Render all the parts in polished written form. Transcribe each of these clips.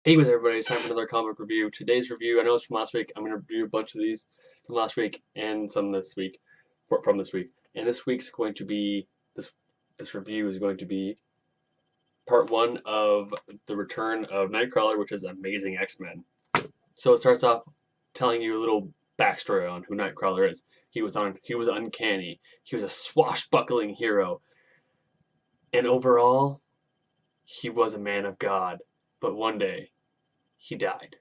Hey, what's everybody? It's time for another comic review. Today's review, I know it's from last week. I'm going to review a bunch of these from last week and some this week, from this week. And this week's going to be, this review is going to be part one of the return of Nightcrawler, which is Amazing X-Men. So it starts off telling you a little backstory on who Nightcrawler is. He was uncanny. He was a swashbuckling hero. And overall, he was a man of God. But one day, he died.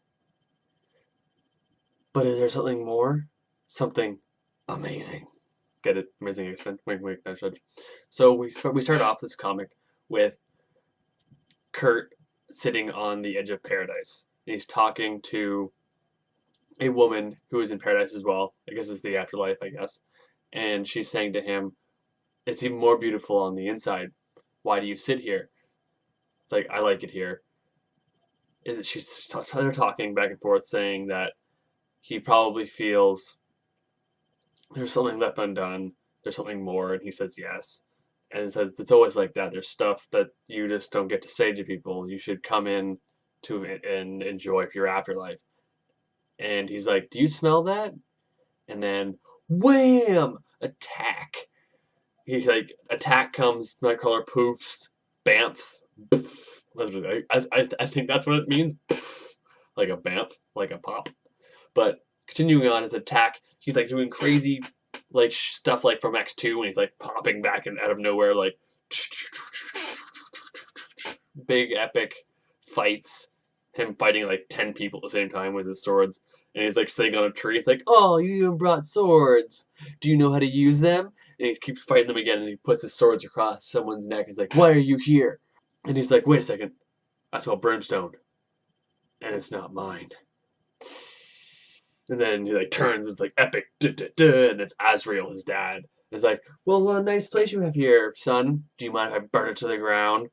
But is there something more? Something amazing. Get it? Amazing X-Men. Wink, wink, nudge, nudge. So we start off this comic with Kurt sitting on the edge of paradise. He's talking to a woman who is in paradise as well. I guess it's the afterlife, I guess. And she's saying to him, "It's even more beautiful on the inside. Why do you sit here?" It's like, "I like it here." They're talking back and forth, saying that he probably feels there's something left undone, there's something more, and he says yes. And it says it's always like that. There's stuff that you just don't get to say to people. You should come in to it and enjoy your afterlife. And he's like, "Do you smell that?" And then, wham! Attack. He's like, attack comes, Nightcrawler poofs, bamfs. I think that's what it means. Like a bamf, like a pop. But continuing on his attack, he's like doing crazy like stuff like from X2 when he's like popping back and out of nowhere, like big epic fights. Him fighting like 10 people at the same time with his swords. And he's like sitting on a tree. It's like, "Oh, you even brought swords. Do you know how to use them?" And he keeps fighting them again, and he puts his swords across someone's neck. He's like, "Why are you here?" And he's like, "Wait a second. I smell brimstone. And it's not mine." And then he like turns, it's like epic, and it's Azrael, his dad. And it's like, "Well, what a nice place you have here, son. Do you mind if I burn it to the ground?"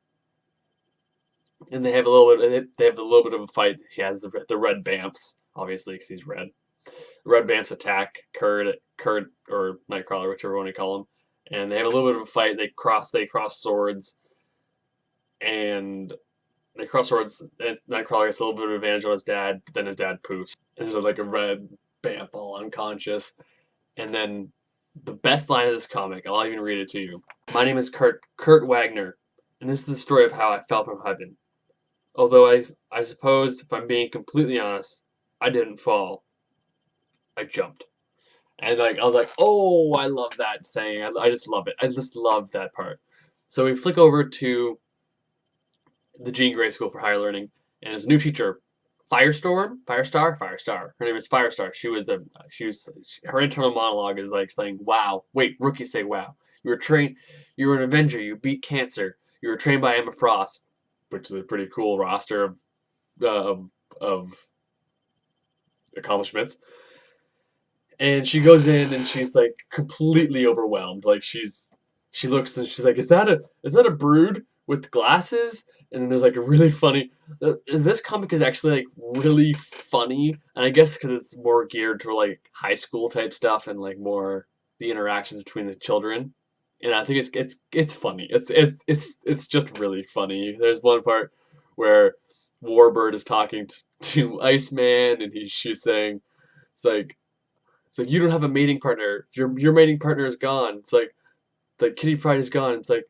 And they have a little bit of a fight. He has the red bamfs, obviously, because he's red. The red bamfs attack Kurt or Nightcrawler, whichever one you call him, and they have a little bit of a fight. They cross swords, and they cross swords. And Nightcrawler gets a little bit of advantage on his dad, but then his dad poofs. And there's like a red bamf all unconscious. And then the best line of this comic, I'll even read it to you. "My name is Kurt Wagner, and this is the story of how I fell from heaven. Although I suppose, if I'm being completely honest, I didn't fall. I jumped." And like I was like, "Oh, I love that saying. I just love it. I just love that part." So we flick over to the Jean Grey School for Higher Learning, and there's a new teacher, Firestar. Her name is Firestar. Her internal monologue is like saying, "Wow, wait, rookies say wow. You were an Avenger. You beat cancer. You were trained by Emma Frost," which is a pretty cool roster of accomplishments. And she goes in and she's like completely overwhelmed. Like she looks and she's like, "Is that a brood with glasses?" And then there's like a really funny. This comic is actually like really funny, and I guess because it's more geared to like high school type stuff and like more the interactions between the children. And I think it's funny. It's just really funny. There's one part where Warbird is talking to Iceman, and she's saying, it's like, "You don't have a mating partner. Your mating partner is gone." It's like Kitty Pryde is gone. It's like,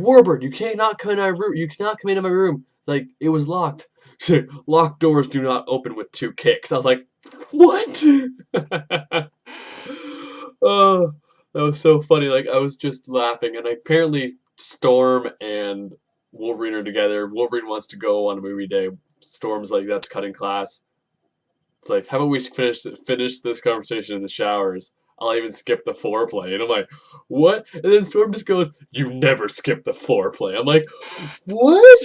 "Warbird, you cannot come in our room. You cannot come into my room." It's like, "It was locked." "Locked doors do not open with 2 kicks." I was like, "What?" Oh, that was so funny. Like I was just laughing, and apparently Storm and Wolverine are together. Wolverine wants to go on a movie day. Storm's like, "That's cutting class." It's like, "How about we finish this conversation in the showers? I'll even skip the foreplay." And I'm like, "What?" And then Storm just goes, "You never skip the foreplay." I'm like, "What?"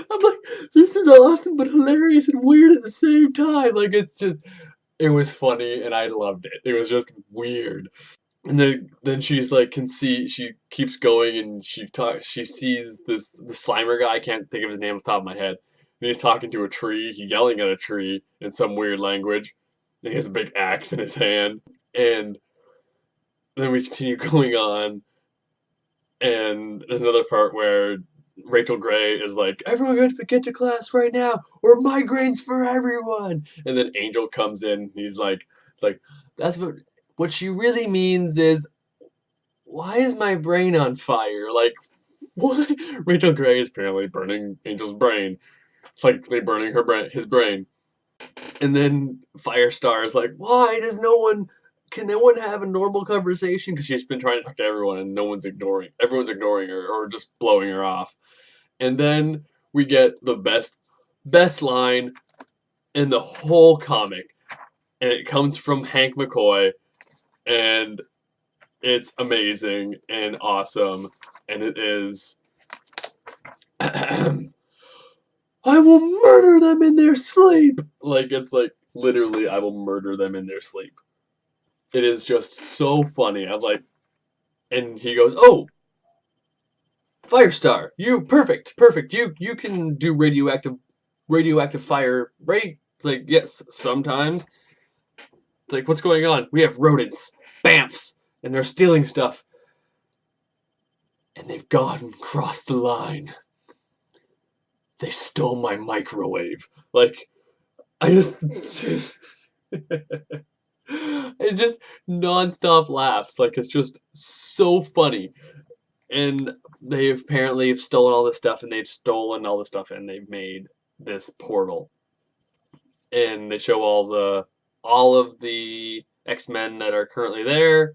I'm like, "This is awesome, but hilarious and weird at the same time." Like it was funny, and I loved it. It was just weird. And then she's like, she keeps going, and she sees the Slimer guy. I can't think of his name off the top of my head. And he's talking to a tree. He's yelling at a tree in some weird language. And he has a big axe in his hand. And then we continue going on. And there's another part where Rachel Gray is like, everyone get to class right now, or migraines for everyone. And then Angel comes in. He's like, it's like, that's what she really means is, why is my brain on fire? Like, what? Rachel Gray is apparently burning Angel's brain. It's like they burning his brain. And then Firestar is like, why does no one, can no one have a normal conversation? Because she's been trying to talk to everyone and everyone's ignoring her or just blowing her off. And then we get the best line in the whole comic. And it comes from Hank McCoy. And it's amazing and awesome. And it is, I will murder them in their sleep. Like, it's like, literally, I will murder them in their sleep. It is just so funny. I'm like, and he goes, oh, Firestar, you perfect. You can do radioactive fire, right? It's like, yes, sometimes. It's like, what's going on? We have rodents, bamfs, and they're stealing stuff. And they've gone crossed the line. They stole my microwave. Like, I just it just nonstop laughs. Like, it's just so funny. And they apparently have stolen all this stuff, and they've made this portal. And they show all of the X-Men that are currently there,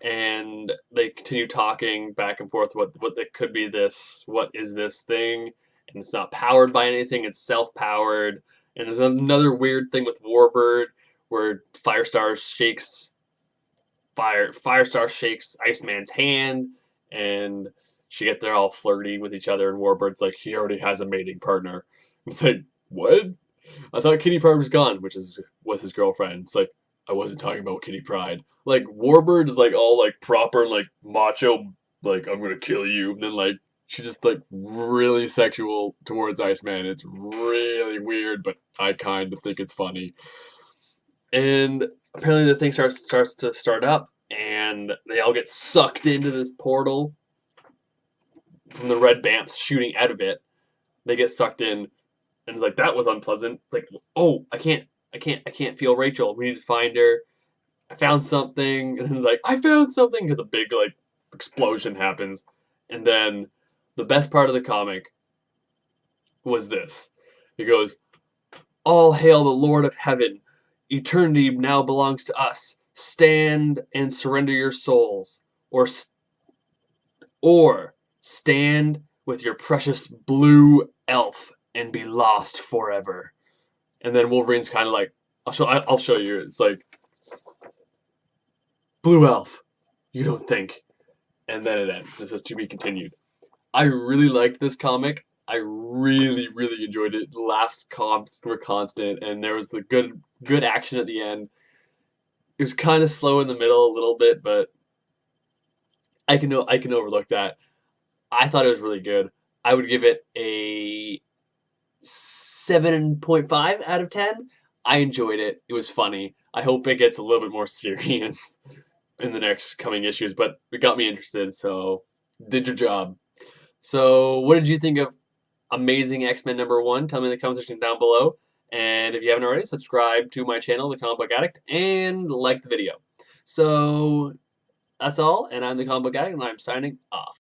and they continue talking back and forth what could be this, what is this thing, and it's not powered by anything, it's self-powered. And there's another weird thing with Warbird where Firestar shakes Iceman's hand, and she gets there all flirty with each other, and Warbird's like, he already has a mating partner. It's like, what? I thought Kitty Pryde was gone, was his girlfriend. It's like, I wasn't talking about Kitty Pryde. Like, Warbird is like all like proper and like macho, like, I'm gonna kill you. And then like she's just like really sexual towards Iceman. It's really weird, but I kind of think it's funny. And apparently the thing starts to start up, and they all get sucked into this portal from the red bamps shooting out of it. They get sucked in, and it's like, that was unpleasant. It's like, oh, I can't feel Rachel. We need to find her. I found something. And then like, I found something, because a big like explosion happens. And then the best part of the comic was this. He goes, all hail the Lord of Heaven. Eternity now belongs to us. Stand and surrender your souls. Or stand with your precious blue elf and be lost forever. And then Wolverine's kind of like, I'll show you. It's like, blue elf, you don't think. And then it ends. It says to be continued. I really liked this comic. I really, really enjoyed it. The laughs were constant, and there was the good action at the end. It was kind of slow in the middle a little bit, but I can overlook that. I thought it was really good. I would give it a 7.5 out of 10. I enjoyed it. It was funny. I hope it gets a little bit more serious in the next coming issues, but it got me interested, so did your job. So what did you think of Amazing X-Men #1? Tell me in the comment section down below. And if you haven't already, subscribe to my channel, The Comic Book Addict, and like the video. So that's all, and I'm The Comic Book Addict, and I'm signing off.